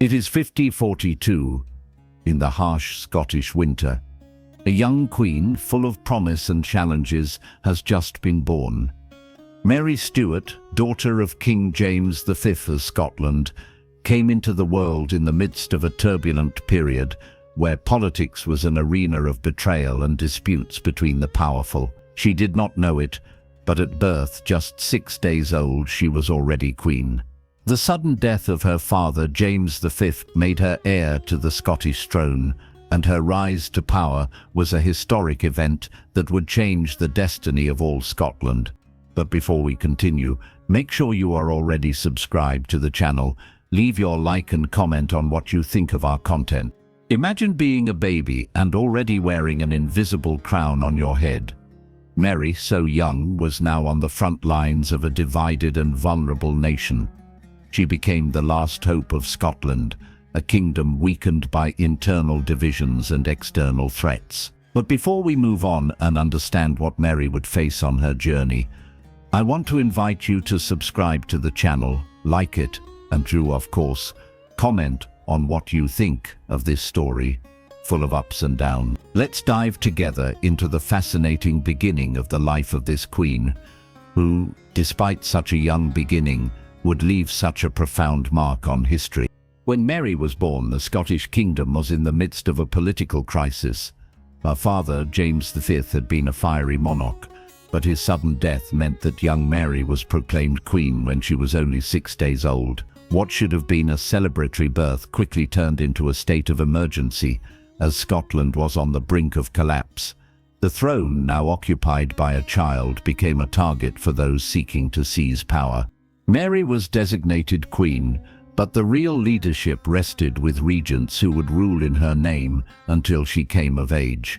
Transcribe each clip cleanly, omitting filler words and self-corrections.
It is 5042, in the harsh Scottish winter. A young queen, full of promise and challenges, has just been born. Mary Stuart, daughter of King James V of Scotland, came into the world in the midst of a turbulent period where politics was an arena of betrayal and disputes between the powerful. She did not know it, but at birth, just 6 days old, she was already queen. The sudden death of her father, James V, made her heir to the Scottish throne, and her rise to power was a historic event that would change the destiny of all Scotland. But before we continue, make sure you are already subscribed to the channel. Leave your like and comment on what you think of our content. Imagine being a baby and already wearing an invisible crown on your head. Mary, so young, was now on the front lines of a divided and vulnerable nation. She became the last hope of Scotland, a kingdom weakened by internal divisions and external threats. But before we move on and understand what Mary would face on her journey, I want to invite you to subscribe to the channel, like it, and of course, comment on what you think of this story, full of ups and downs. Let's dive together into the fascinating beginning of the life of this queen, who, despite such a young beginning, would leave such a profound mark on history. When Mary was born, the Scottish kingdom was in the midst of a political crisis. Her father, James V, had been a fiery monarch, but his sudden death meant that young Mary was proclaimed queen when she was only 6 days old. What should have been a celebratory birth quickly turned into a state of emergency, as Scotland was on the brink of collapse. The throne, now occupied by a child, became a target for those seeking to seize power. Mary was designated queen, but the real leadership rested with regents who would rule in her name until she came of age.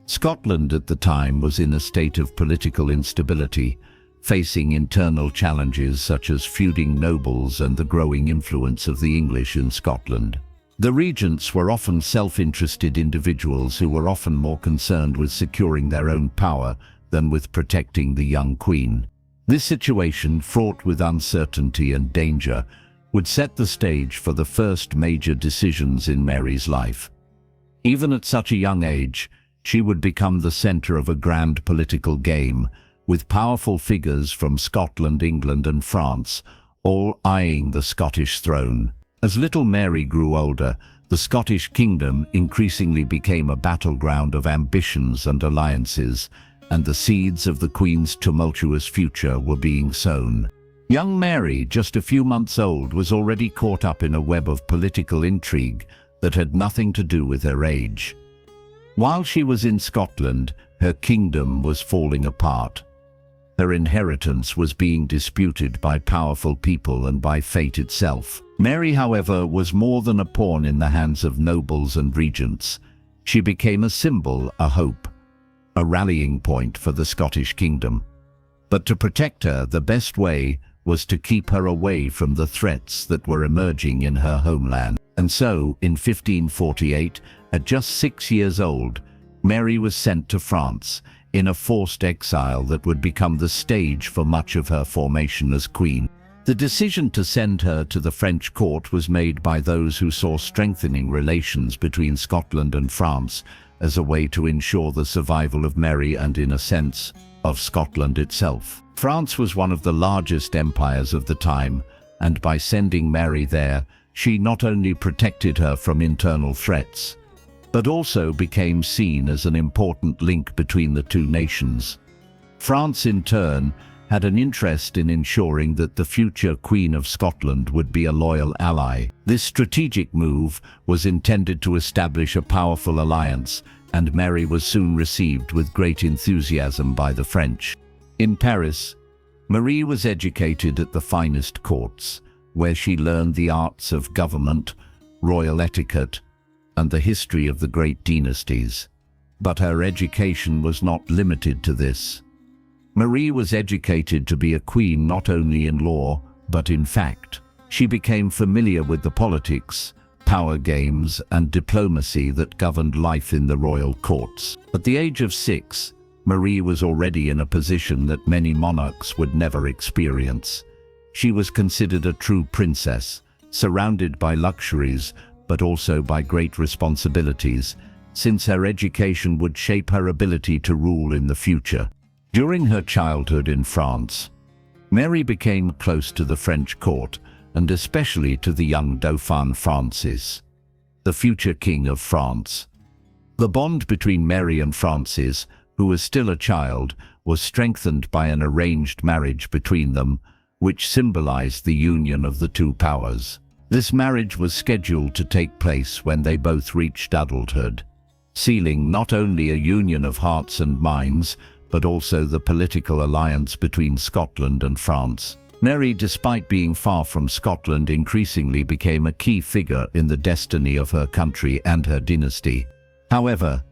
Scotland at the time was in a state of political instability, facing internal challenges such as feuding nobles and the growing influence of the English in Scotland. The regents were often self-interested individuals who were often more concerned with securing their own power than with protecting the young queen. This situation, fraught with uncertainty and danger, would set the stage for the first major decisions in Mary's life. Even at such a young age, she would become the center of a grand political game, with powerful figures from Scotland, England, and France, all eyeing the Scottish throne. As little Mary grew older, the Scottish kingdom increasingly became a battleground of ambitions and alliances, and the seeds of the Queen's tumultuous future were being sown. Young Mary, just a few months old, was already caught up in a web of political intrigue that had nothing to do with her age. While she was in Scotland, her kingdom was falling apart. Her inheritance was being disputed by powerful people and by fate itself. Mary, however, was more than a pawn in the hands of nobles and regents. She became a symbol, a hope, a rallying point for the Scottish kingdom. But to protect her, the best way was to keep her away from the threats that were emerging in her homeland. And so, in 1548, at just 6 years old, Mary was sent to France, in a forced exile that would become the stage for much of her formation as queen. The decision to send her to the French court was made by those who saw strengthening relations between Scotland and France as a way to ensure the survival of Mary and, in a sense, of Scotland itself. France was one of the largest empires of the time, and by sending Mary there, she not only protected her from internal threats, but also became seen as an important link between the two nations. France, in turn, had an interest in ensuring that the future Queen of Scotland would be a loyal ally. This strategic move was intended to establish a powerful alliance, and Mary was soon received with great enthusiasm by the French. In Paris, Marie was educated at the finest courts, where she learned the arts of government, royal etiquette, and the history of the great dynasties. But her education was not limited to this. Marie was educated to be a queen not only in law, but in fact. She became familiar with the politics, power games, and diplomacy that governed life in the royal courts. At the age of 6, Marie was already in a position that many monarchs would never experience. She was considered a true princess, surrounded by luxuries, but also by great responsibilities, since her education would shape her ability to rule in the future. During her childhood in France, Mary became close to the French court, and especially to the young Dauphin Francis, the future King of France. The bond between Mary and Francis, who was still a child, was strengthened by an arranged marriage between them, which symbolized the union of the two powers. This marriage was scheduled to take place when they both reached adulthood, sealing not only a union of hearts and minds, but also the political alliance between Scotland and France. Mary, despite being far from Scotland, increasingly became a key figure in the destiny of her country and her dynasty. However,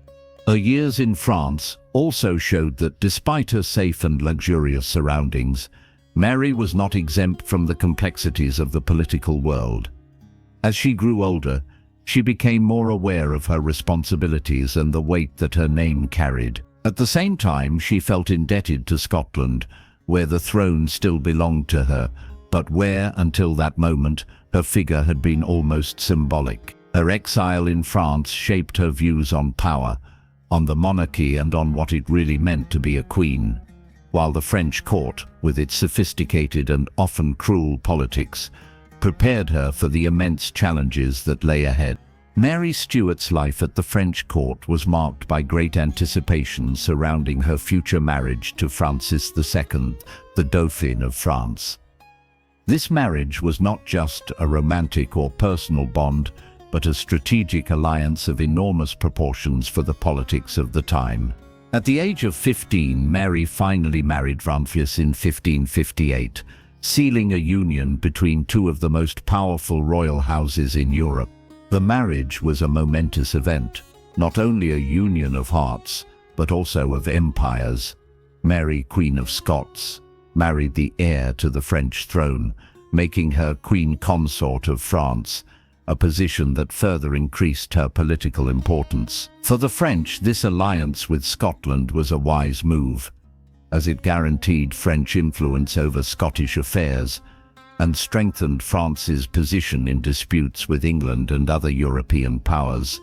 her years in France also showed that despite her safe and luxurious surroundings, Mary was not exempt from the complexities of the political world. As she grew older, she became more aware of her responsibilities and the weight that her name carried. At the same time, she felt indebted to Scotland, where the throne still belonged to her, but where, until that moment, her figure had been almost symbolic. Her exile in France shaped her views on power, on the monarchy, and on what it really meant to be a queen, while the French court, with its sophisticated and often cruel politics, prepared her for the immense challenges that lay ahead. Mary Stuart's life at the French court was marked by great anticipation surrounding her future marriage to Francis II, the Dauphin of France. This marriage was not just a romantic or personal bond, but a strategic alliance of enormous proportions for the politics of the time. At the age of 15, Mary finally married Francis in 1558, sealing a union between two of the most powerful royal houses in Europe. The marriage was a momentous event, not only a union of hearts, but also of empires. Mary, Queen of Scots, married the heir to the French throne, making her Queen Consort of France, a position that further increased her political importance. For the French, this alliance with Scotland was a wise move, as it guaranteed French influence over Scottish affairs and strengthened France's position in disputes with England and other European powers.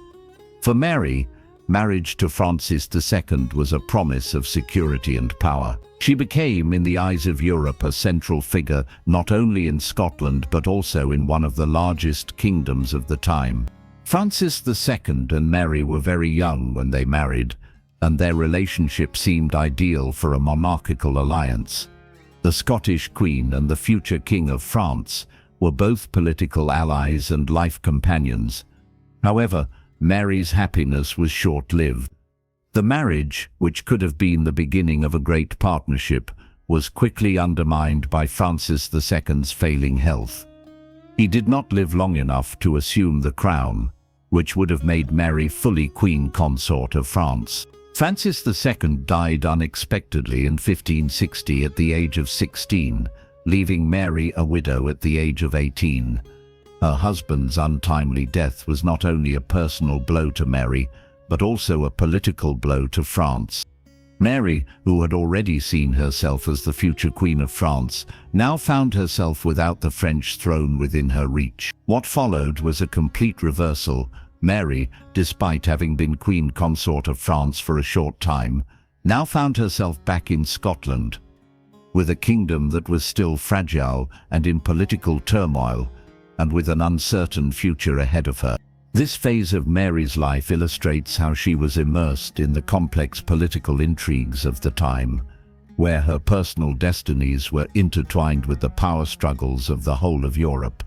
For Mary, marriage to Francis II was a promise of security and power. She became, in the eyes of Europe, a central figure not only in Scotland but also in one of the largest kingdoms of the time. Francis II and Mary were very young when they married, and their relationship seemed ideal for a monarchical alliance. The Scottish Queen and the future King of France were both political allies and life companions. However, Mary's happiness was short-lived. The marriage, which could have been the beginning of a great partnership, was quickly undermined by Francis II's failing health. He did not live long enough to assume the crown, which would have made Mary fully Queen Consort of France. Francis II died unexpectedly in 1560 at the age of 16, leaving Mary a widow at the age of 18. Her husband's untimely death was not only a personal blow to Mary, but also a political blow to France. Mary, who had already seen herself as the future Queen of France, now found herself without the French throne within her reach. What followed was a complete reversal. Mary, despite having been Queen Consort of France for a short time, now found herself back in Scotland, with a kingdom that was still fragile and in political turmoil, and with an uncertain future ahead of her. This phase of Mary's life illustrates how she was immersed in the complex political intrigues of the time, where her personal destinies were intertwined with the power struggles of the whole of Europe.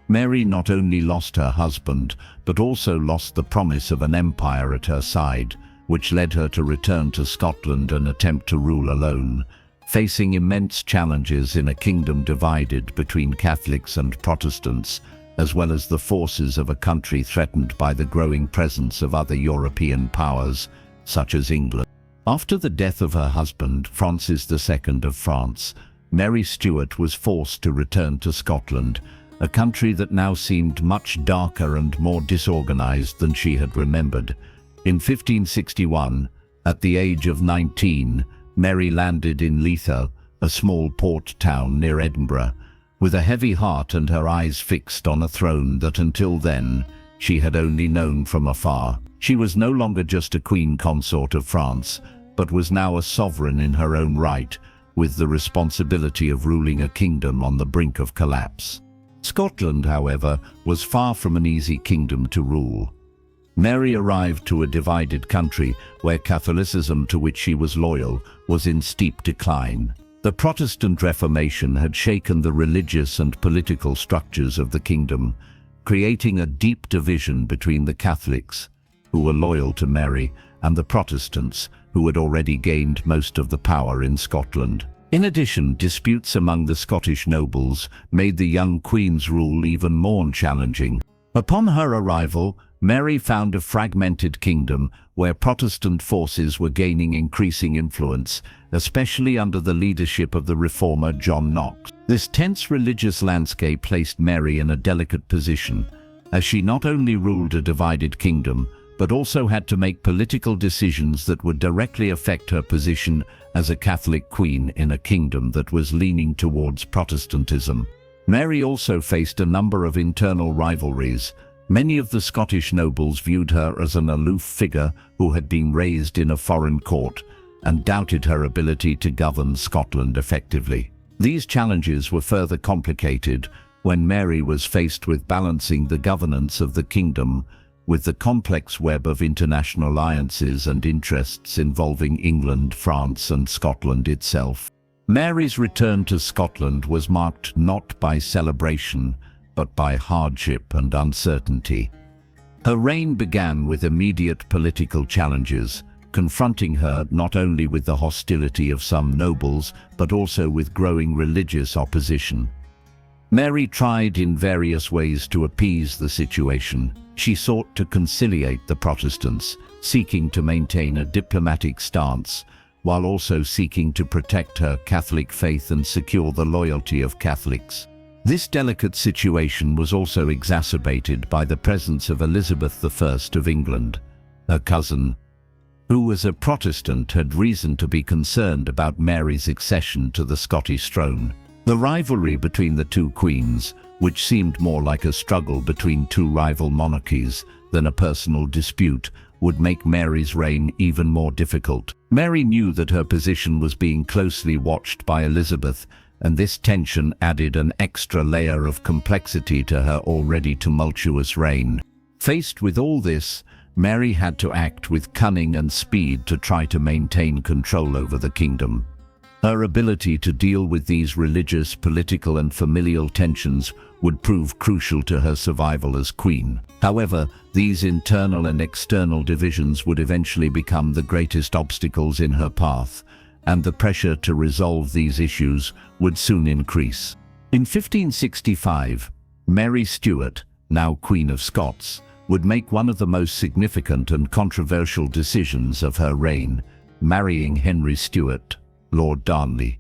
Mary not only lost her husband, but also lost the promise of an empire at her side, which led her to return to Scotland and attempt to rule alone, facing immense challenges in a kingdom divided between Catholics and Protestants, as well as the forces of a country threatened by the growing presence of other European powers, such as England. After the death of her husband, Francis II of France, Mary Stuart was forced to return to Scotland, a country that now seemed much darker and more disorganized than she had remembered. In 1561, at the age of 19, Mary landed in Leitha, a small port town near Edinburgh, with a heavy heart and her eyes fixed on a throne that until then she had only known from afar. She was no longer just a queen consort of France, but was now a sovereign in her own right, with the responsibility of ruling a kingdom on the brink of collapse. Scotland, however, was far from an easy kingdom to rule. Mary arrived to a divided country where Catholicism, to which she was loyal, was in steep decline. The Protestant Reformation had shaken the religious and political structures of the kingdom, creating a deep division between the Catholics, who were loyal to Mary, and the Protestants, who had already gained most of the power in Scotland. In addition, disputes among the Scottish nobles made the young queen's rule even more challenging. Upon her arrival, Mary found a fragmented kingdom where Protestant forces were gaining increasing influence, especially under the leadership of the reformer John Knox. This tense religious landscape placed Mary in a delicate position, as she not only ruled a divided kingdom, but also had to make political decisions that would directly affect her position as a Catholic queen in a kingdom that was leaning towards Protestantism. Mary also faced a number of internal rivalries. Many of the Scottish nobles viewed her as an aloof figure who had been raised in a foreign court and doubted her ability to govern Scotland effectively. These challenges were further complicated when Mary was faced with balancing the governance of the kingdom with the complex web of international alliances and interests involving England, France, and Scotland itself. Mary's return to Scotland was marked not by celebration, but by hardship and uncertainty. Her reign began with immediate political challenges, confronting her not only with the hostility of some nobles, but also with growing religious opposition. Mary tried in various ways to appease the situation. She sought to conciliate the Protestants, seeking to maintain a diplomatic stance, while also seeking to protect her Catholic faith and secure the loyalty of Catholics. This delicate situation was also exacerbated by the presence of Elizabeth I of England, her cousin, who as a Protestant had reason to be concerned about Mary's accession to the Scottish throne. The rivalry between the two queens, which seemed more like a struggle between two rival monarchies than a personal dispute, would make Mary's reign even more difficult. Mary knew that her position was being closely watched by Elizabeth, and this tension added an extra layer of complexity to her already tumultuous reign. Faced with all this, Mary had to act with cunning and speed to try to maintain control over the kingdom. Her ability to deal with these religious, political, and familial tensions would prove crucial to her survival as queen. However, these internal and external divisions would eventually become the greatest obstacles in her path, and the pressure to resolve these issues would soon increase. In 1565, Mary Stuart, now Queen of Scots, would make one of the most significant and controversial decisions of her reign, marrying Henry Stuart, Lord Darnley.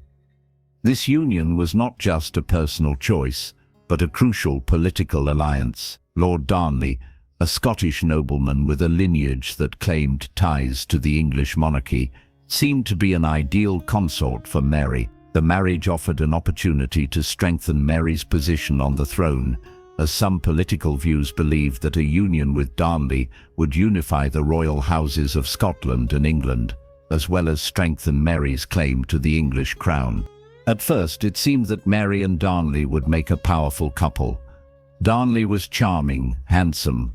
This union was not just a personal choice, but a crucial political alliance. Lord Darnley, a Scottish nobleman with a lineage that claimed ties to the English monarchy, seemed to be an ideal consort for Mary. The marriage offered an opportunity to strengthen Mary's position on the throne, as some political views believed that a union with Darnley would unify the royal houses of Scotland and England, as well as strengthen Mary's claim to the English crown. At first, it seemed that Mary and Darnley would make a powerful couple. Darnley was charming, handsome,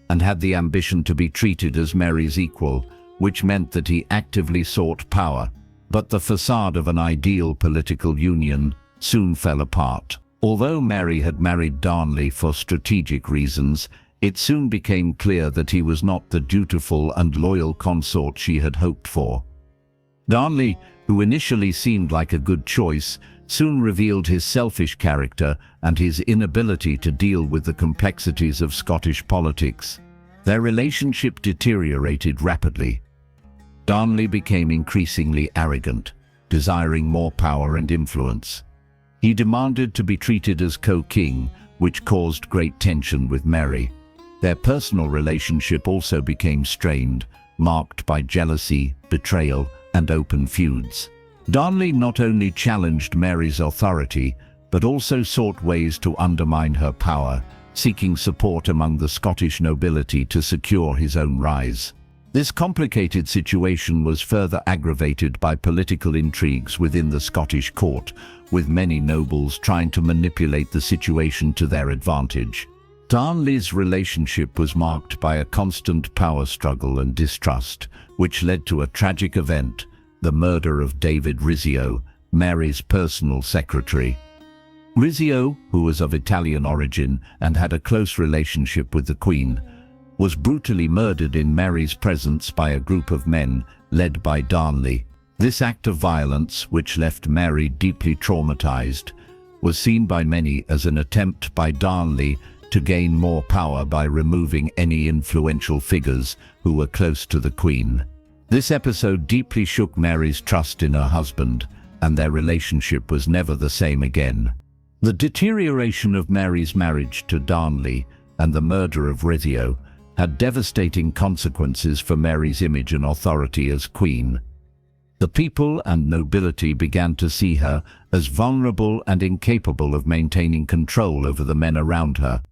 and had the ambition to be treated as Mary's equal, which meant that he actively sought power. But the facade of an ideal political union soon fell apart. Although Mary had married Darnley for strategic reasons, it soon became clear that he was not the dutiful and loyal consort she had hoped for. Darnley, who initially seemed like a good choice, soon revealed his selfish character and his inability to deal with the complexities of Scottish politics. Their relationship deteriorated rapidly. Darnley became increasingly arrogant, desiring more power and influence. He demanded to be treated as co-king, which caused great tension with Mary. Their personal relationship also became strained, marked by jealousy, betrayal, and open feuds. Darnley not only challenged Mary's authority, but also sought ways to undermine her power, seeking support among the Scottish nobility to secure his own rise. This complicated situation was further aggravated by political intrigues within the Scottish court, with many nobles trying to manipulate the situation to their advantage. Darnley's relationship was marked by a constant power struggle and distrust, which led to a tragic event, the murder of David Rizzio, Mary's personal secretary. Rizzio, who was of Italian origin and had a close relationship with the Queen, was brutally murdered in Mary's presence by a group of men led by Darnley. This act of violence, which left Mary deeply traumatized, was seen by many as an attempt by Darnley to gain more power by removing any influential figures who were close to the Queen. This episode deeply shook Mary's trust in her husband, and their relationship was never the same again. The deterioration of Mary's marriage to Darnley and the murder of Rizzio had devastating consequences for Mary's image and authority as Queen. The people and nobility began to see her as vulnerable and incapable of maintaining control over the men around her.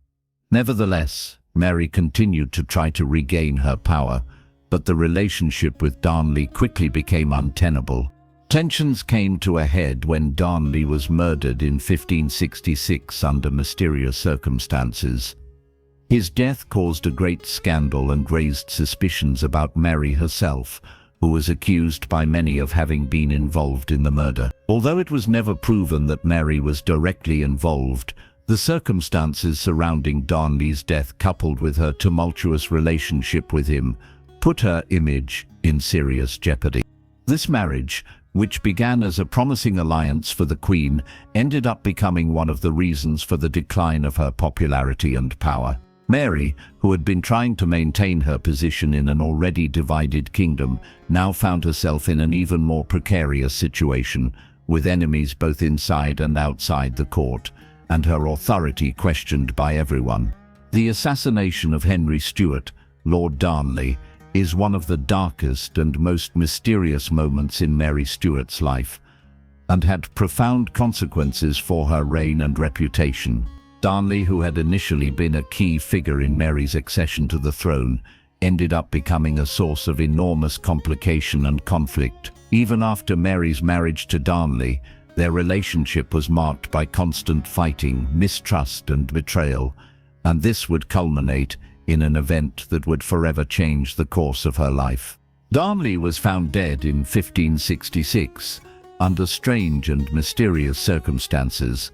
Nevertheless, Mary continued to try to regain her power, but the relationship with Darnley quickly became untenable. Tensions came to a head when Darnley was murdered in 1566 under mysterious circumstances. His death caused a great scandal and raised suspicions about Mary herself, who was accused by many of having been involved in the murder. Although it was never proven that Mary was directly involved, the circumstances surrounding Darnley's death, coupled with her tumultuous relationship with him, put her image in serious jeopardy. This marriage, which began as a promising alliance for the Queen, ended up becoming one of the reasons for the decline of her popularity and power. Mary, who had been trying to maintain her position in an already divided kingdom, now found herself in an even more precarious situation, with enemies both inside and outside the court, and her authority questioned by everyone. The assassination of Henry Stuart, Lord Darnley, is one of the darkest and most mysterious moments in Mary Stuart's life, and had profound consequences for her reign and reputation. Darnley, who had initially been a key figure in Mary's accession to the throne, ended up becoming a source of enormous complication and conflict. Even after Mary's marriage to Darnley, their relationship was marked by constant fighting, mistrust and betrayal, and this would culminate in an event that would forever change the course of her life. Darnley was found dead in 1566, under strange and mysterious circumstances.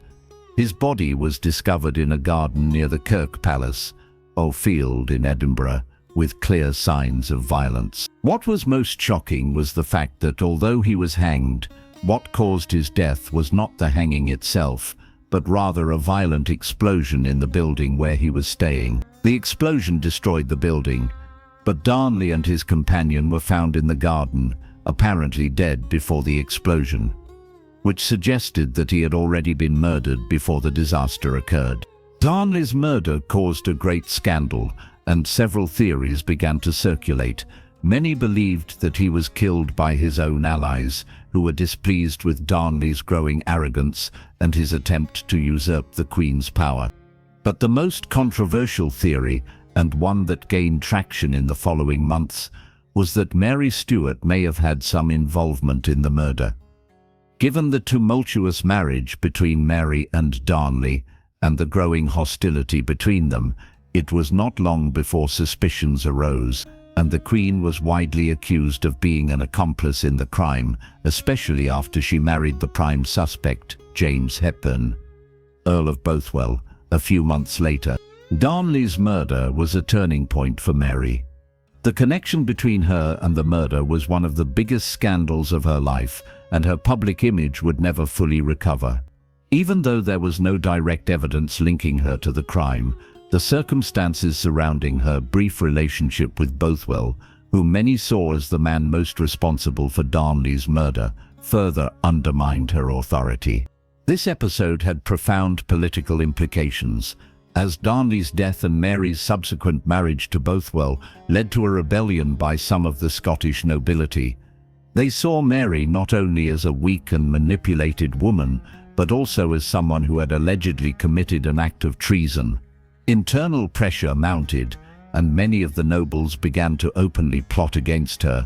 His body was discovered in a garden near the Kirk Palace, or Field in Edinburgh, with clear signs of violence. What was most shocking was the fact that although he was hanged, what caused his death was not the hanging itself, but rather a violent explosion in the building where he was staying. The explosion destroyed the building, but Darnley and his companion were found in the garden, apparently dead before the explosion, which suggested that he had already been murdered before the disaster occurred. Darnley's murder caused a great scandal, and several theories began to circulate. Many believed that he was killed by his own allies, who were displeased with Darnley's growing arrogance and his attempt to usurp the Queen's power. But the most controversial theory, and one that gained traction in the following months, was that Mary Stuart may have had some involvement in the murder. Given the tumultuous marriage between Mary and Darnley, and the growing hostility between them, it was not long before suspicions arose, and the Queen was widely accused of being an accomplice in the crime, especially after she married the prime suspect, James Hepburn, Earl of Bothwell, a few months later. Darnley's murder was a turning point for Mary. The connection between her and the murder was one of the biggest scandals of her life, and her public image would never fully recover. Even though there was no direct evidence linking her to the crime, the circumstances surrounding her brief relationship with Bothwell, whom many saw as the man most responsible for Darnley's murder, further undermined her authority. This episode had profound political implications, as Darnley's death and Mary's subsequent marriage to Bothwell led to a rebellion by some of the Scottish nobility. They saw Mary not only as a weak and manipulated woman, but also as someone who had allegedly committed an act of treason. Internal pressure mounted, and many of the nobles began to openly plot against her.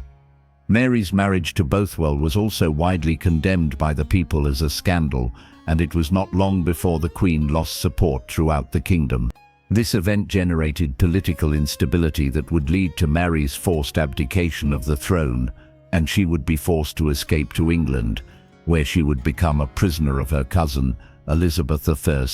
Mary's marriage to Bothwell was also widely condemned by the people as a scandal, and it was not long before the Queen lost support throughout the kingdom. This event generated political instability that would lead to Mary's forced abdication of the throne, and she would be forced to escape to England, where she would become a prisoner of her cousin, Elizabeth I,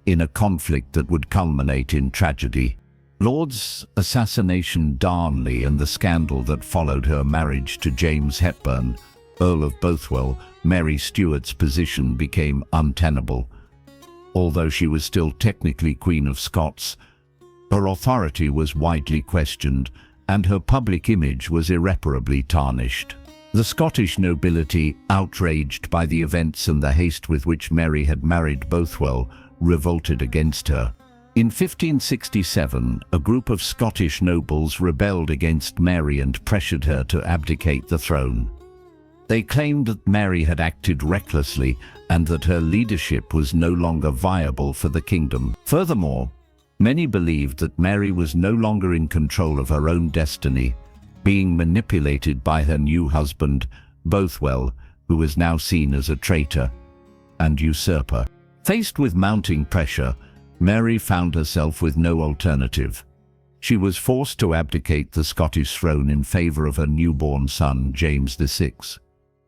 in a conflict that would culminate in tragedy. Laud's assassination, Darnley, and the scandal that followed her marriage to James Hepburn, Earl of Bothwell, Mary Stuart's position became untenable. Although she was still technically Queen of Scots, her authority was widely questioned, and her public image was irreparably tarnished. The Scottish nobility, outraged by the events and the haste with which Mary had married Bothwell, revolted against her. In 1567, a group of Scottish nobles rebelled against Mary and pressured her to abdicate the throne. They claimed that Mary had acted recklessly and that her leadership was no longer viable for the kingdom. Furthermore, many believed that Mary was no longer in control of her own destiny, being manipulated by her new husband, Bothwell, who was now seen as a traitor and usurper. Faced with mounting pressure, Mary found herself with no alternative. She was forced to abdicate the Scottish throne in favor of her newborn son, James VI,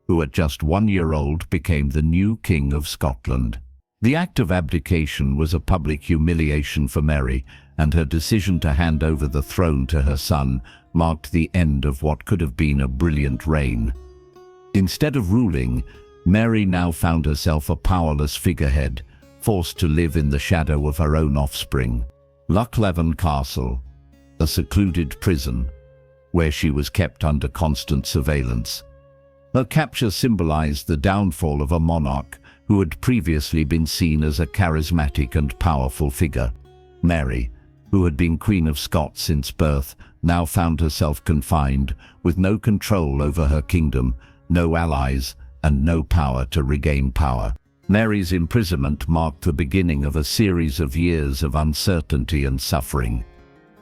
who at just 1 year old became the new King of Scotland. The act of abdication was a public humiliation for Mary, and her decision to hand over the throne to her son marked the end of what could have been a brilliant reign. Instead of ruling, Mary now found herself a powerless figurehead, forced to live in the shadow of her own offspring. Lochleven Castle, a secluded prison, where she was kept under constant surveillance. Her capture symbolized the downfall of a monarch who had previously been seen as a charismatic and powerful figure. Mary, who had been Queen of Scots since birth, now found herself confined, with no control over her kingdom, no allies, and no power to regain power. Mary's imprisonment marked the beginning of a series of years of uncertainty and suffering.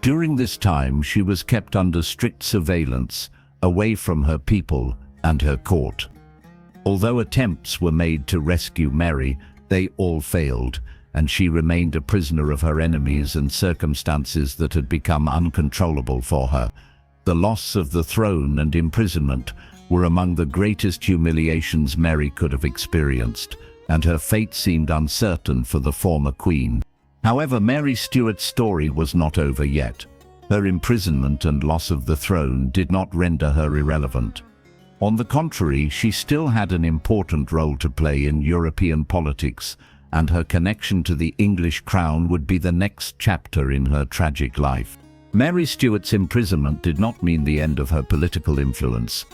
During this time, she was kept under strict surveillance, away from her people and her court. Although attempts were made to rescue Mary, they all failed, and she remained a prisoner of her enemies and circumstances that had become uncontrollable for her. The loss of the throne and imprisonment were among the greatest humiliations Mary could have experienced, and her fate seemed uncertain for the former queen. However, Mary Stuart's story was not over yet. Her imprisonment and loss of the throne did not render her irrelevant. On the contrary, she still had an important role to play in European politics, and her connection to the English crown would be the next chapter in her tragic life. Mary Stuart's imprisonment did not mean the end of her political influence,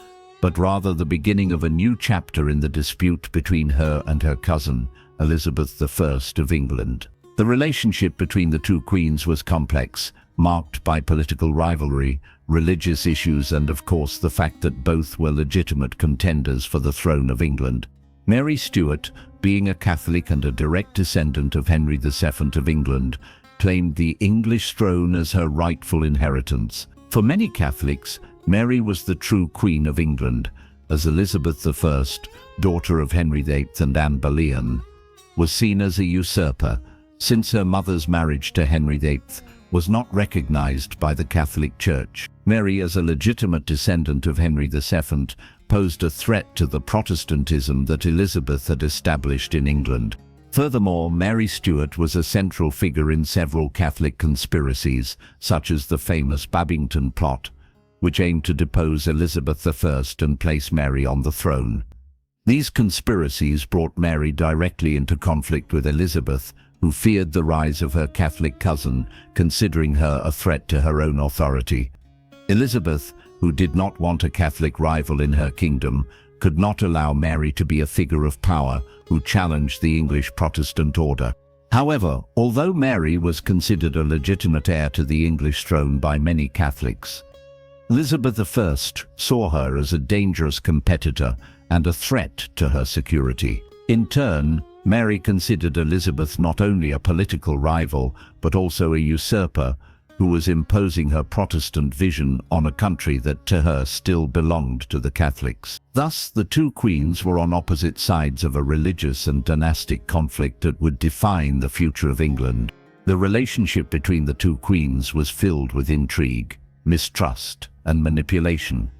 but rather the beginning of a new chapter in the dispute between her and her cousin, Elizabeth I of England. The relationship between the two queens was complex, marked by political rivalry, religious issues, and of course the fact that both were legitimate contenders for the throne of England. Mary Stuart, being a Catholic and a direct descendant of Henry VII of England, claimed the English throne as her rightful inheritance. For many Catholics, Mary was the true Queen of England, as Elizabeth I, daughter of Henry VIII and Anne Boleyn, was seen as a usurper, since her mother's marriage to Henry VIII was not recognized by the Catholic Church. Mary, as a legitimate descendant of Henry VII, posed a threat to the Protestantism that Elizabeth had established in England. Furthermore, Mary Stuart was a central figure in several Catholic conspiracies, such as the famous Babington Plot, which aimed to depose Elizabeth I and place Mary on the throne. These conspiracies brought Mary directly into conflict with Elizabeth, who feared the rise of her Catholic cousin, considering her a threat to her own authority. Elizabeth, who did not want a Catholic rival in her kingdom, could not allow Mary to be a figure of power who challenged the English Protestant order. However, although Mary was considered a legitimate heir to the English throne by many Catholics, Elizabeth I saw her as a dangerous competitor and a threat to her security. In turn, Mary considered Elizabeth not only a political rival, but also a usurper who was imposing her Protestant vision on a country that to her still belonged to the Catholics. Thus, the two queens were on opposite sides of a religious and dynastic conflict that would define the future of England. The relationship between the two queens was filled with intrigue, mistrust, and manipulation.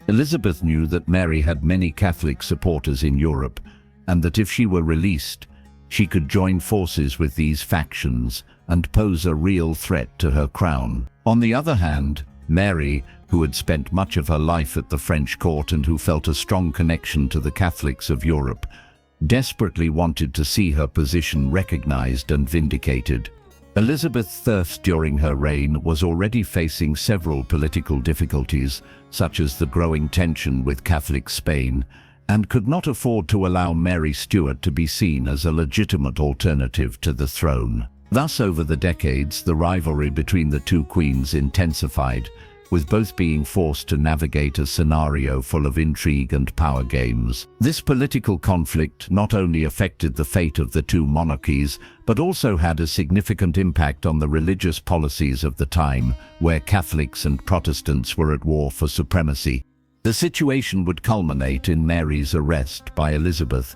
Elizabeth knew that Mary had many Catholic supporters in Europe, and that if she were released, she could join forces with these factions and pose a real threat to her crown. On the other hand, Mary, who had spent much of her life at the French court and who felt a strong connection to the Catholics of Europe, desperately wanted to see her position recognized and vindicated. Elizabeth I during her reign was already facing several political difficulties, such as the growing tension with Catholic Spain, and could not afford to allow Mary Stuart to be seen as a legitimate alternative to the throne. Thus, over the decades, the rivalry between the two queens intensified, with both being forced to navigate a scenario full of intrigue and power games. This political conflict not only affected the fate of the two monarchies, but also had a significant impact on the religious policies of the time, where Catholics and Protestants were at war for supremacy. The situation would culminate in Mary's arrest by Elizabeth,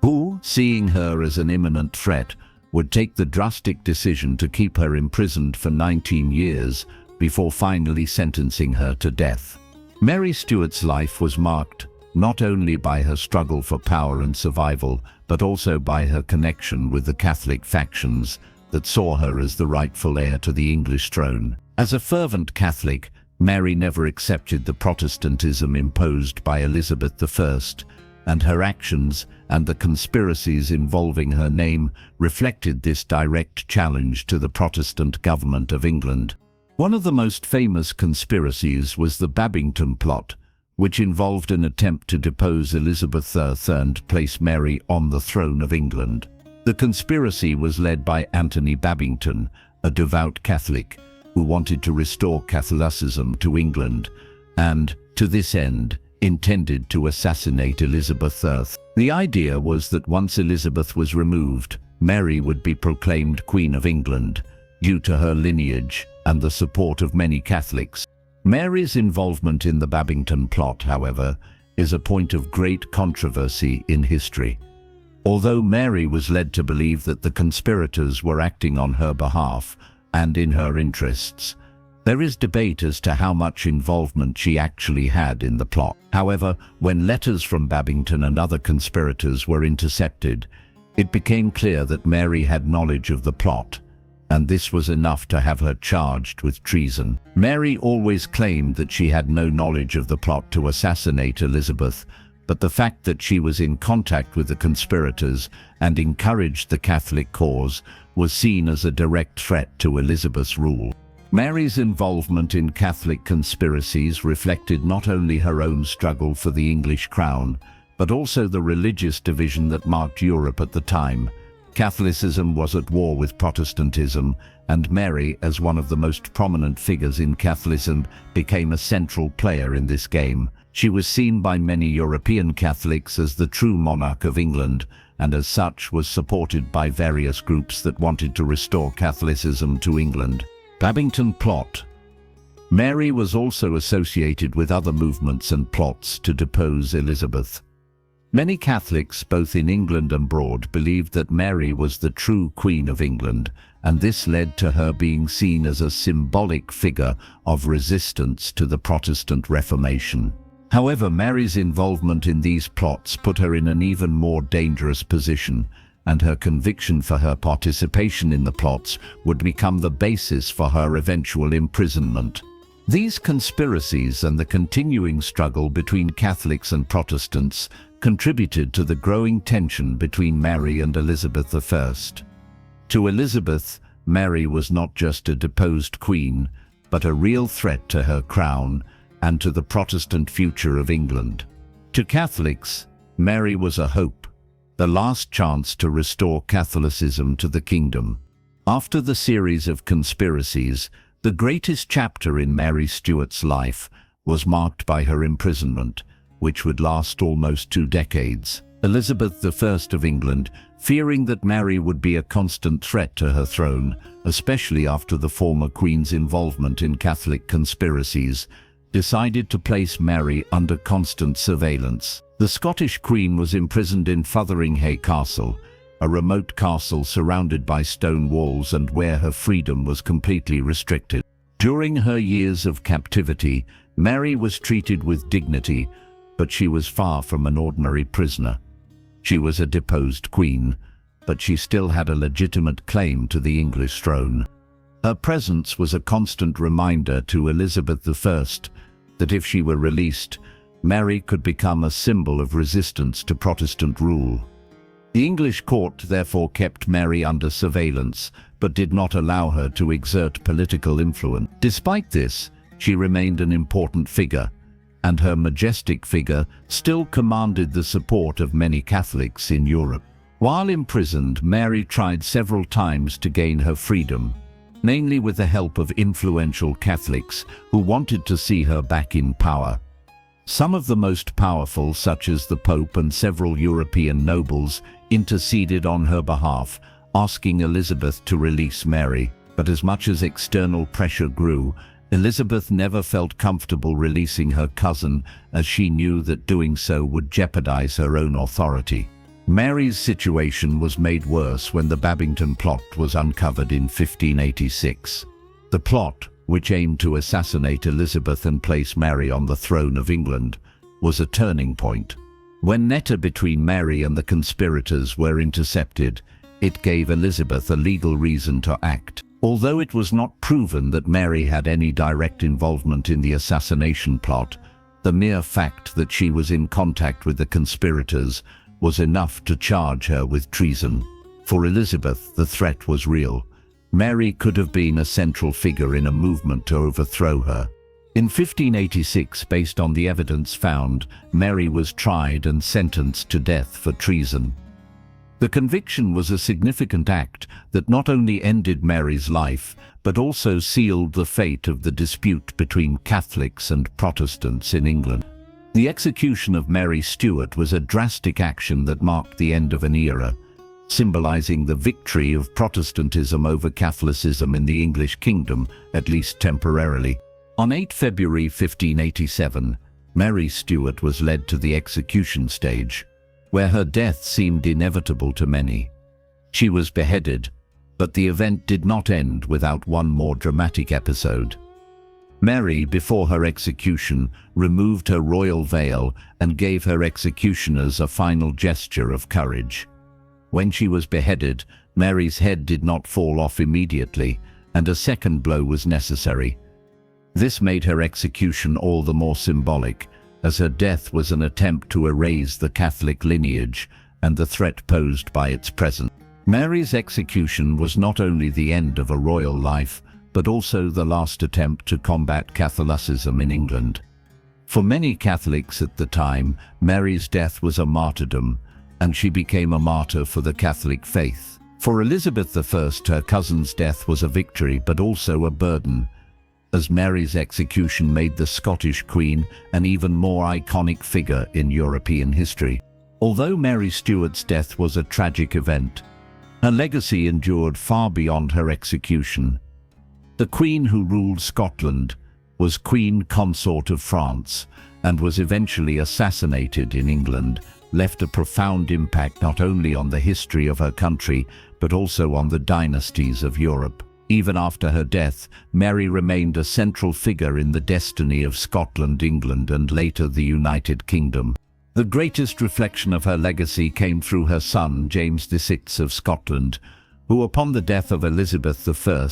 who, seeing her as an imminent threat, would take the drastic decision to keep her imprisoned for 19 years before finally sentencing her to death. Mary Stuart's life was marked not only by her struggle for power and survival, but also by her connection with the Catholic factions that saw her as the rightful heir to the English throne. As a fervent Catholic, Mary never accepted the Protestantism imposed by Elizabeth I, and her actions and the conspiracies involving her name reflected this direct challenge to the Protestant government of England. One of the most famous conspiracies was the Babington Plot, which involved an attempt to depose Elizabeth I and place Mary on the throne of England. The conspiracy was led by Anthony Babington, a devout Catholic, who wanted to restore Catholicism to England, and, to this end, intended to assassinate Elizabeth I. The idea was that once Elizabeth was removed, Mary would be proclaimed Queen of England, due to her lineage and the support of many Catholics. Mary's involvement in the Babington Plot, however, is a point of great controversy in history. Although Mary was led to believe that the conspirators were acting on her behalf and in her interests, there is debate as to how much involvement she actually had in the plot. However, when letters from Babington and other conspirators were intercepted, it became clear that Mary had knowledge of the plot, and this was enough to have her charged with treason. Mary always claimed that she had no knowledge of the plot to assassinate Elizabeth, but the fact that she was in contact with the conspirators and encouraged the Catholic cause was seen as a direct threat to Elizabeth's rule. Mary's involvement in Catholic conspiracies reflected not only her own struggle for the English crown, but also the religious division that marked Europe at the time. Catholicism was at war with Protestantism, and Mary, as one of the most prominent figures in Catholicism, became a central player in this game. She was seen by many European Catholics as the true monarch of England, and as such was supported by various groups that wanted to restore Catholicism to England. Babington Plot. Mary was also associated with other movements and plots to depose Elizabeth. Many Catholics, both in England and abroad, believed that Mary was the true Queen of England, and this led to her being seen as a symbolic figure of resistance to the Protestant Reformation. However, Mary's involvement in these plots put her in an even more dangerous position, and her conviction for her participation in the plots would become the basis for her eventual imprisonment. These conspiracies and the continuing struggle between Catholics and Protestants contributed to the growing tension between Mary and Elizabeth I. To Elizabeth, Mary was not just a deposed queen, but a real threat to her crown and to the Protestant future of England. To Catholics, Mary was a hope, the last chance to restore Catholicism to the kingdom. After the series of conspiracies, the greatest chapter in Mary Stuart's life was marked by her imprisonment, which would last almost 2 decades. Elizabeth I of England, fearing that Mary would be a constant threat to her throne, especially after the former Queen's involvement in Catholic conspiracies, decided to place Mary under constant surveillance. The Scottish Queen was imprisoned in Fotheringhay Castle, a remote castle surrounded by stone walls and where her freedom was completely restricted. During her years of captivity, Mary was treated with dignity, but she was far from an ordinary prisoner. She was a deposed queen, but she still had a legitimate claim to the English throne. Her presence was a constant reminder to Elizabeth I that if she were released, Mary could become a symbol of resistance to Protestant rule. The English court therefore kept Mary under surveillance, but did not allow her to exert political influence. Despite this, she remained an important figure, and her majestic figure still commanded the support of many Catholics in Europe. While imprisoned, Mary tried several times to gain her freedom, mainly with the help of influential Catholics who wanted to see her back in power. Some of the most powerful, such as the Pope and several European nobles, interceded on her behalf, asking Elizabeth to release Mary. But as much as external pressure grew, Elizabeth never felt comfortable releasing her cousin, as she knew that doing so would jeopardize her own authority. Mary's situation was made worse when the Babington plot was uncovered in 1586. The plot, which aimed to assassinate Elizabeth and place Mary on the throne of England, was a turning point. When letters between Mary and the conspirators were intercepted, it gave Elizabeth a legal reason to act. Although it was not proven that Mary had any direct involvement in the assassination plot, the mere fact that she was in contact with the conspirators was enough to charge her with treason. For Elizabeth, the threat was real. Mary could have been a central figure in a movement to overthrow her. In 1586, based on the evidence found, Mary was tried and sentenced to death for treason. The conviction was a significant act that not only ended Mary's life, but also sealed the fate of the dispute between Catholics and Protestants in England. The execution of Mary Stuart was a drastic action that marked the end of an era, symbolizing the victory of Protestantism over Catholicism in the English kingdom, at least temporarily. On 8 February 1587, Mary Stuart was led to the execution stage, where her death seemed inevitable to many. She was beheaded, but the event did not end without one more dramatic episode. Mary, before her execution, removed her royal veil and gave her executioners a final gesture of courage. When she was beheaded, Mary's head did not fall off immediately, and a second blow was necessary. This made her execution all the more symbolic, as her death was an attempt to erase the Catholic lineage and the threat posed by its presence. Mary's execution was not only the end of a royal life, but also the last attempt to combat Catholicism in England. For many Catholics at the time, Mary's death was a martyrdom, and she became a martyr for the Catholic faith. For Elizabeth I, her cousin's death was a victory but also a burden, as Mary's execution made the Scottish Queen an even more iconic figure in European history. Although Mary Stuart's death was a tragic event, her legacy endured far beyond her execution. The Queen who ruled Scotland was Queen Consort of France and was eventually assassinated in England, left a profound impact not only on the history of her country, but also on the dynasties of Europe. Even after her death, Mary remained a central figure in the destiny of Scotland, England, and later the United Kingdom. The greatest reflection of her legacy came through her son, James VI of Scotland, who upon the death of Elizabeth I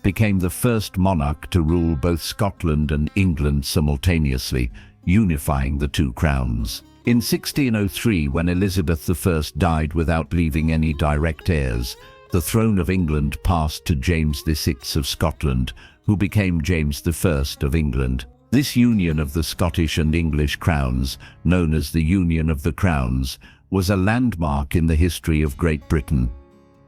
became the first monarch to rule both Scotland and England simultaneously, unifying the two crowns. In 1603, when Elizabeth I died without leaving any direct heirs, the throne of England passed to James VI of Scotland, who became James I of England. This union of the Scottish and English crowns, known as the Union of the Crowns, was a landmark in the history of Great Britain,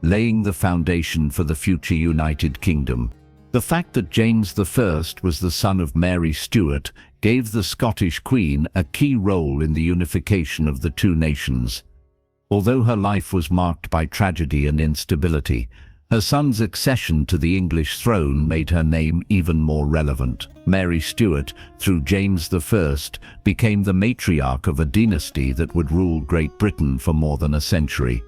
laying the foundation for the future United Kingdom. The fact that James I was the son of Mary Stuart gave the Scottish Queen a key role in the unification of the two nations. Although her life was marked by tragedy and instability, her son's accession to the English throne made her name even more relevant. Mary Stuart, through James I, became the matriarch of a dynasty that would rule Great Britain for more than a century.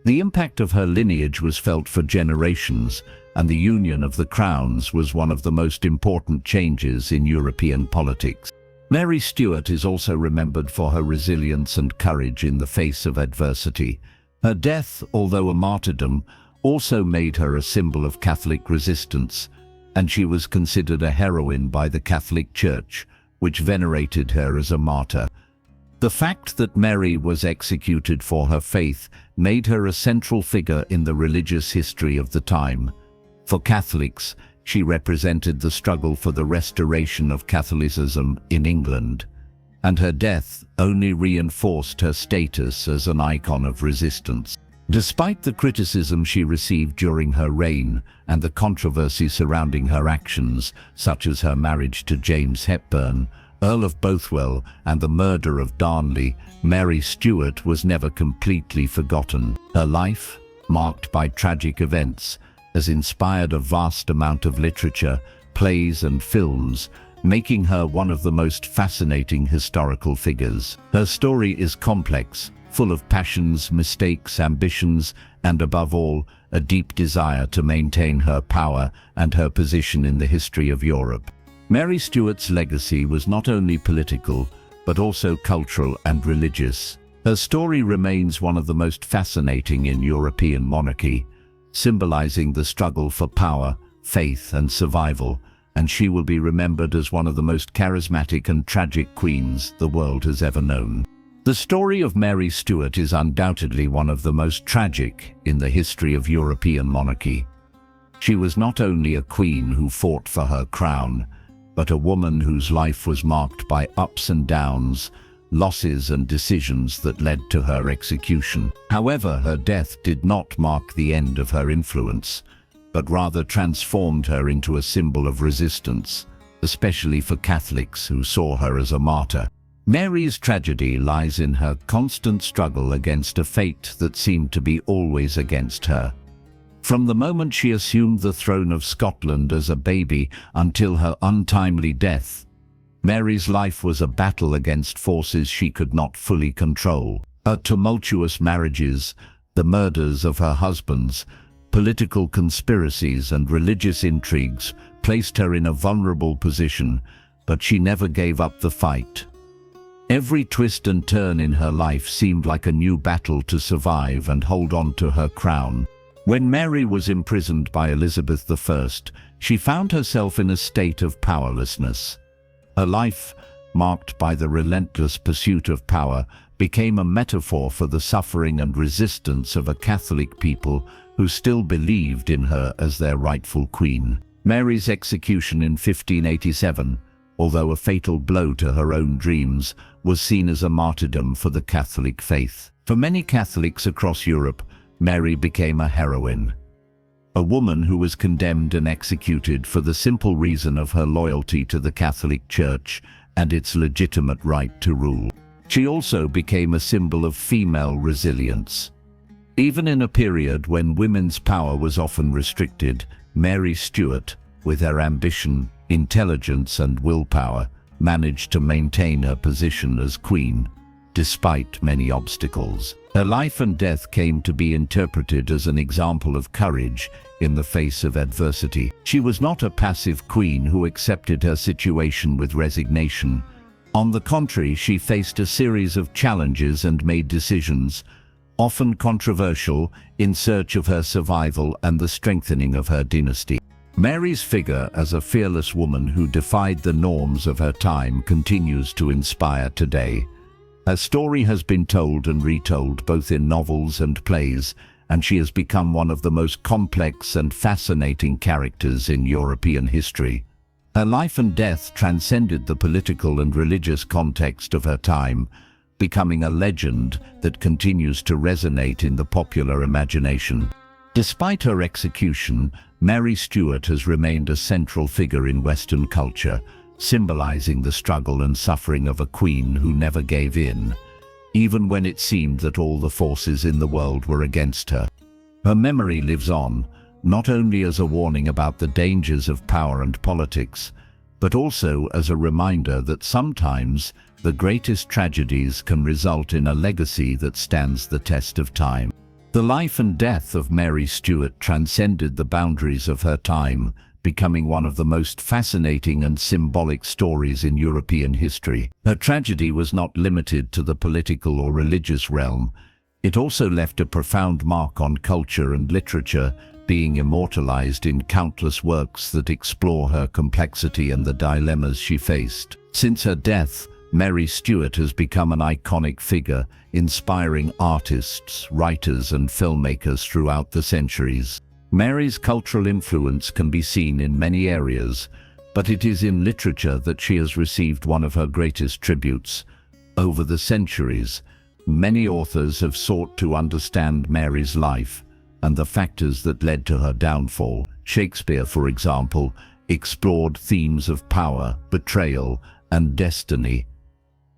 The impact of her lineage was felt for generations, and the union of the crowns was one of the most important changes in European politics. Mary Stuart is also remembered for her resilience and courage in the face of adversity. Her death, although a martyrdom, also made her a symbol of Catholic resistance, and she was considered a heroine by the Catholic Church, which venerated her as a martyr. The fact that Mary was executed for her faith made her a central figure in the religious history of the time. For Catholics, she represented the struggle for the restoration of Catholicism in England, and her death only reinforced her status as an icon of resistance. Despite the criticism she received during her reign and the controversy surrounding her actions, such as her marriage to James Hepburn, Earl of Bothwell, and the murder of Darnley, Mary Stuart was never completely forgotten. Her life, marked by tragic events, has inspired a vast amount of literature, plays and films, making her one of the most fascinating historical figures. Her story is complex, full of passions, mistakes, ambitions, and above all, a deep desire to maintain her power and her position in the history of Europe. Mary Stuart's legacy was not only political, but also cultural and religious. Her story remains one of the most fascinating in European monarchy, symbolizing the struggle for power, faith, and survival, and she will be remembered as one of the most charismatic and tragic queens the world has ever known. The story of Mary Stuart is undoubtedly one of the most tragic in the history of European monarchy. She was not only a queen who fought for her crown, but a woman whose life was marked by ups and downs, losses and decisions that led to her execution. However, her death did not mark the end of her influence, but rather transformed her into a symbol of resistance, especially for Catholics who saw her as a martyr. Mary's tragedy lies in her constant struggle against a fate that seemed to be always against her. From the moment she assumed the throne of Scotland as a baby until her untimely death, Mary's life was a battle against forces she could not fully control. Her tumultuous marriages, the murders of her husbands, political conspiracies and religious intrigues placed her in a vulnerable position, but she never gave up the fight. Every twist and turn in her life seemed like a new battle to survive and hold on to her crown. When Mary was imprisoned by Elizabeth I, she found herself in a state of powerlessness. Her life, marked by the relentless pursuit of power, became a metaphor for the suffering and resistance of a Catholic people who still believed in her as their rightful queen. Mary's execution in 1587, although a fatal blow to her own dreams, was seen as a martyrdom for the Catholic faith. For many Catholics across Europe, Mary became a heroine, a woman who was condemned and executed for the simple reason of her loyalty to the Catholic Church and its legitimate right to rule. She also became a symbol of female resilience. Even in a period when women's power was often restricted, Mary Stuart, with her ambition, intelligence and willpower, managed to maintain her position as queen, despite many obstacles. Her life and death came to be interpreted as an example of courage in the face of adversity. She was not a passive queen who accepted her situation with resignation. On the contrary, she faced a series of challenges and made decisions, often controversial, in search of her survival and the strengthening of her dynasty. Mary's figure as a fearless woman who defied the norms of her time continues to inspire today. Her story has been told and retold both in novels and plays, and she has become one of the most complex and fascinating characters in European history. Her life and death transcended the political and religious context of her time, becoming a legend that continues to resonate in the popular imagination. Despite her execution, Mary Stuart has remained a central figure in Western culture, symbolizing the struggle and suffering of a queen who never gave in. even when it seemed that all the forces in the world were against her. Her memory lives on, not only as a warning about the dangers of power and politics, but also as a reminder that sometimes the greatest tragedies can result in a legacy that stands the test of time. The life and death of Mary Stuart transcended the boundaries of her time, becoming one of the most fascinating and symbolic stories in European history. Her tragedy was not limited to the political or religious realm. It also left a profound mark on culture and literature, being immortalized in countless works that explore her complexity and the dilemmas she faced. Since her death, Mary Stuart has become an iconic figure, inspiring artists, writers, and filmmakers throughout the centuries. Mary's cultural influence can be seen in many areas, but it is in literature that she has received one of her greatest tributes. Over the centuries, many authors have sought to understand Mary's life and the factors that led to her downfall. Shakespeare, for example, explored themes of power, betrayal, and destiny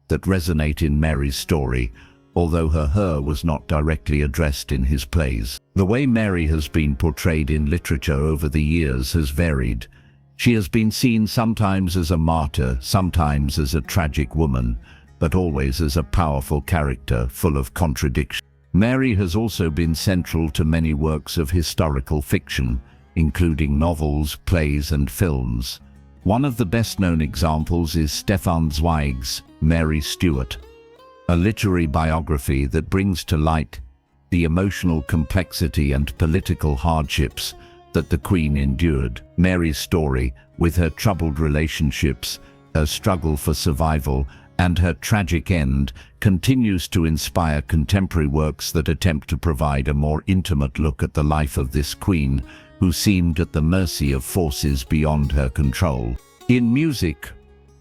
that resonate in Mary's story, although her was not directly addressed in his plays. The way Mary has been portrayed in literature over the years has varied. She has been seen sometimes as a martyr, sometimes as a tragic woman, but always as a powerful character full of contradictions. Mary has also been central to many works of historical fiction, including novels, plays, and films. One of the best-known examples is Stefan Zweig's Mary Stuart, a literary biography that brings to light the emotional complexity and political hardships that the Queen endured. Mary's story, with her troubled relationships, her struggle for survival, and her tragic end, continues to inspire contemporary works that attempt to provide a more intimate look at the life of this queen, who seemed at the mercy of forces beyond her control. In music,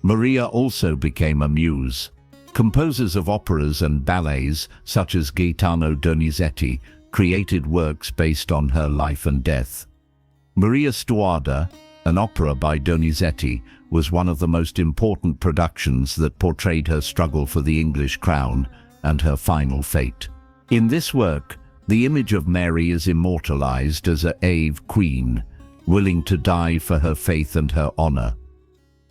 Maria also became a muse. Composers of operas and ballets, such as Gaetano Donizetti, created works based on her life and death. Maria Stuarda, an opera by Donizetti, was one of the most important productions that portrayed her struggle for the English crown and her final fate. In this work, the image of Mary is immortalized as a brave queen, willing to die for her faith and her honor.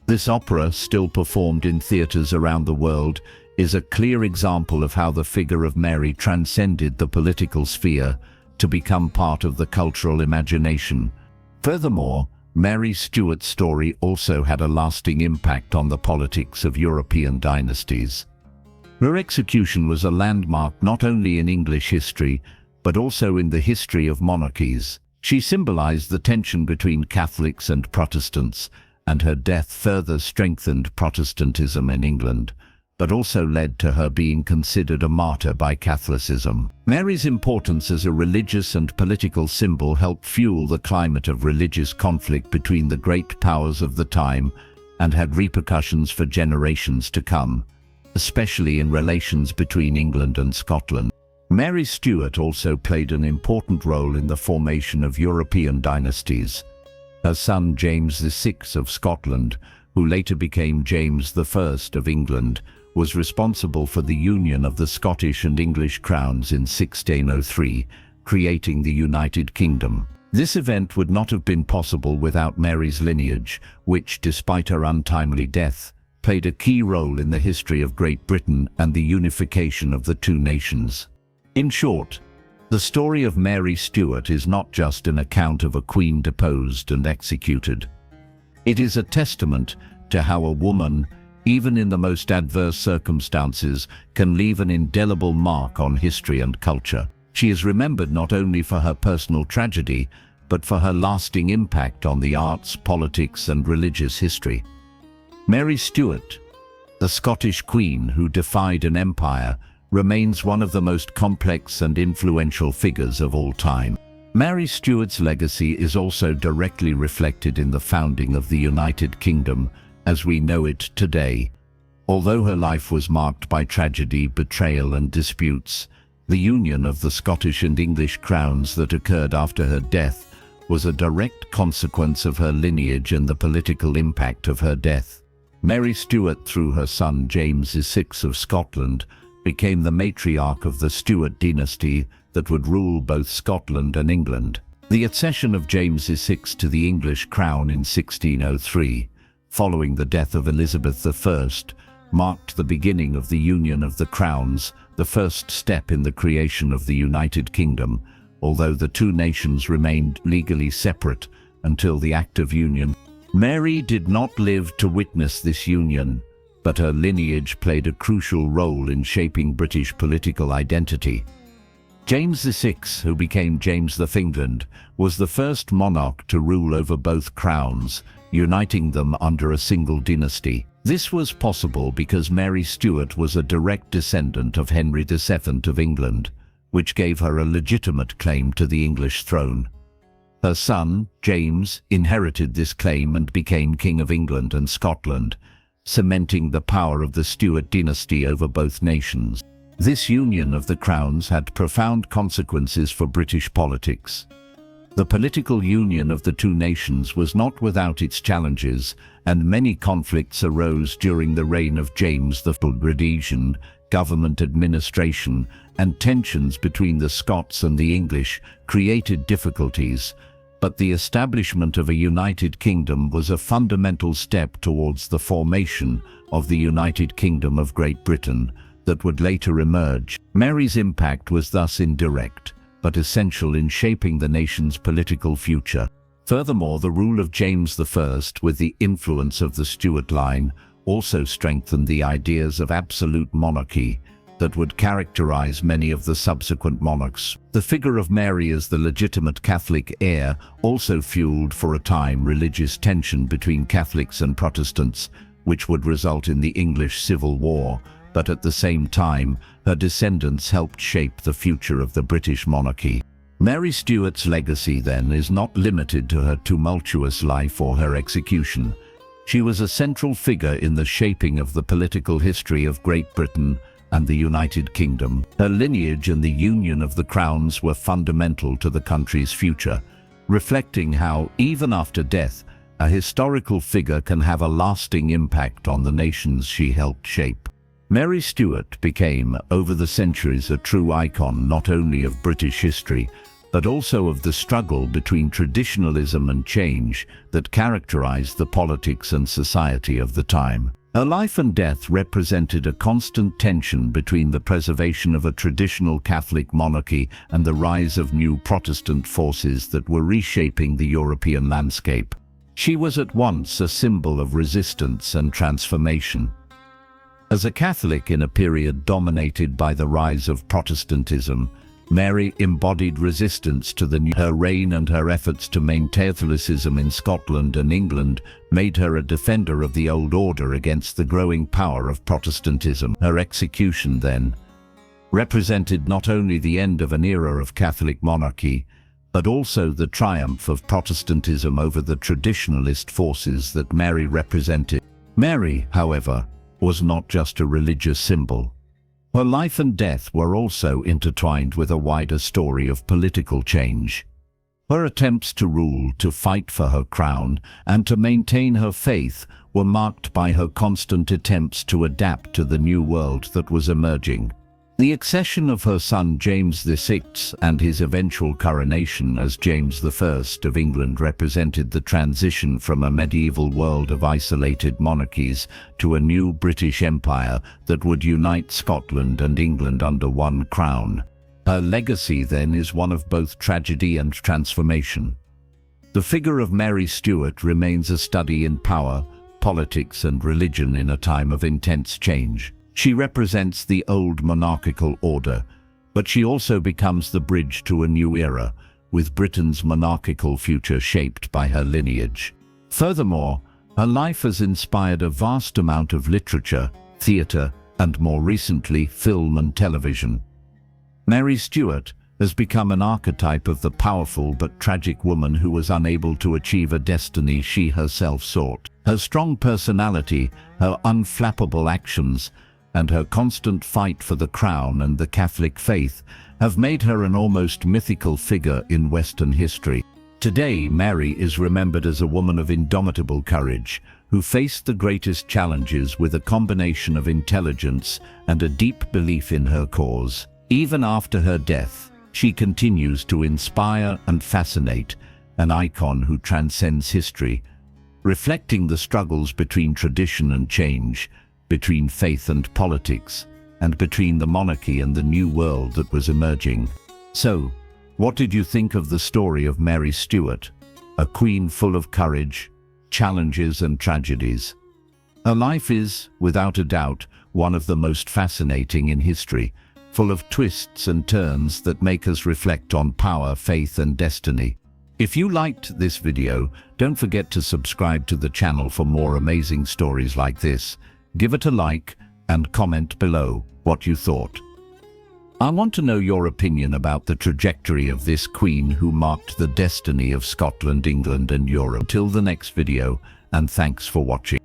This opera, still performed in theaters around the world, is a clear example of how the figure of Mary transcended the political sphere to become part of the cultural imagination. Furthermore, Mary Stuart's story also had a lasting impact on the politics of European dynasties. Her execution was a landmark not only in English history, but also in the history of monarchies. She symbolized the tension between Catholics and Protestants, and her death further strengthened Protestantism in England, but also led to her being considered a martyr by Catholicism. Mary's importance as a religious and political symbol helped fuel the climate of religious conflict between the great powers of the time and had repercussions for generations to come, especially in relations between England and Scotland. Mary Stuart also played an important role in the formation of European dynasties. Her son James VI of Scotland, who later became James I of England, was responsible for the union of the Scottish and English crowns in 1603, creating the United Kingdom. This event would not have been possible without Mary's lineage, which, despite her untimely death, played a key role in the history of Great Britain and the unification of the two nations. In short, the story of Mary Stuart is not just an account of a queen deposed and executed. It is a testament to how a woman, even in the most adverse circumstances, can leave an indelible mark on history and culture. She is remembered not only for her personal tragedy, but for her lasting impact on the arts, politics, and religious history. Mary Stuart, the Scottish queen who defied an empire, remains one of the most complex and influential figures of all time. Mary Stuart's legacy is also directly reflected in the founding of the United Kingdom as we know it today. Although her life was marked by tragedy, betrayal, and disputes, the union of the Scottish and English crowns that occurred after her death was a direct consequence of her lineage and the political impact of her death. Mary Stuart, through her son James VI of Scotland, became the matriarch of the Stuart dynasty that would rule both Scotland and England. The accession of James VI to the English crown in 1603, following the death of Elizabeth I, marked the beginning of the union of the crowns, the first step in the creation of the United Kingdom, although the two nations remained legally separate until the Act of Union. Mary did not live to witness this union, but her lineage played a crucial role in shaping British political identity. James VI, who became James of England, was the first monarch to rule over both crowns, uniting them under a single dynasty. This was possible because Mary Stuart was a direct descendant of Henry VII of England, which gave her a legitimate claim to the English throne. Her son, James, inherited this claim and became King of England and Scotland, cementing the power of the Stuart dynasty over both nations. This union of the crowns had profound consequences for British politics. The political union of the two nations was not without its challenges, and many conflicts arose during the reign of James the Religion, government administration, and tensions between the Scots and the English created difficulties, but the establishment of a united kingdom was a fundamental step towards the formation of the United Kingdom of Great Britain that would later emerge. Mary's impact was thus indirect, but essential in shaping the nation's political future. Furthermore, the rule of James I, with the influence of the Stuart line, also strengthened the ideas of absolute monarchy that would characterize many of the subsequent monarchs. The figure of Mary as the legitimate Catholic heir also fueled for a time religious tension between Catholics and Protestants, which would result in the English Civil War, but at the same time, her descendants helped shape the future of the British monarchy. Mary Stuart's legacy, then, is not limited to her tumultuous life or her execution. She was a central figure in the shaping of the political history of Great Britain and the United Kingdom. Her lineage and the union of the crowns were fundamental to the country's future, reflecting how, even after death, a historical figure can have a lasting impact on the nations she helped shape. Mary Stuart became, over the centuries, a true icon not only of British history, but also of the struggle between traditionalism and change that characterized the politics and society of the time. Her life and death represented a constant tension between the preservation of a traditional Catholic monarchy and the rise of new Protestant forces that were reshaping the European landscape. She was at once a symbol of resistance and transformation. As a Catholic in a period dominated by the rise of Protestantism, Mary embodied resistance to the new. Her reign and her efforts to maintain Catholicism in Scotland and England made her a defender of the old order against the growing power of Protestantism. Her execution, then, represented not only the end of an era of Catholic monarchy, but also the triumph of Protestantism over the traditionalist forces that Mary represented. Mary, however, was not just a religious symbol. Her life and death were also intertwined with a wider story of political change. Her attempts to rule, to fight for her crown, and to maintain her faith were marked by her constant attempts to adapt to the new world that was emerging. The accession of her son James VI and his eventual coronation as James I of England represented the transition from a medieval world of isolated monarchies to a new British Empire that would unite Scotland and England under one crown. Her legacy, then, is one of both tragedy and transformation. The figure of Mary Stuart remains a study in power, politics, and religion in a time of intense change. She represents the old monarchical order, but she also becomes the bridge to a new era, with Britain's monarchical future shaped by her lineage. Furthermore, her life has inspired a vast amount of literature, theatre, and more recently, film and television. Mary Stuart has become an archetype of the powerful but tragic woman who was unable to achieve a destiny she herself sought. Her strong personality, her unflappable actions, and her constant fight for the crown and the Catholic faith have made her an almost mythical figure in Western history. Today, Mary is remembered as a woman of indomitable courage, who faced the greatest challenges with a combination of intelligence and a deep belief in her cause. Even after her death, she continues to inspire and fascinate, an icon who transcends history, reflecting the struggles between tradition and change, between faith and politics, and between the monarchy and the new world that was emerging. So, what did you think of the story of Mary Stuart, a queen full of courage, challenges and tragedies? Her life is, without a doubt, one of the most fascinating in history, full of twists and turns that make us reflect on power, faith and destiny. If you liked this video, don't forget to subscribe to the channel for more amazing stories like this. Give it a like and comment below what you thought. I want to know your opinion about the trajectory of this queen who marked the destiny of Scotland, England and Europe. Till the next video, and thanks for watching.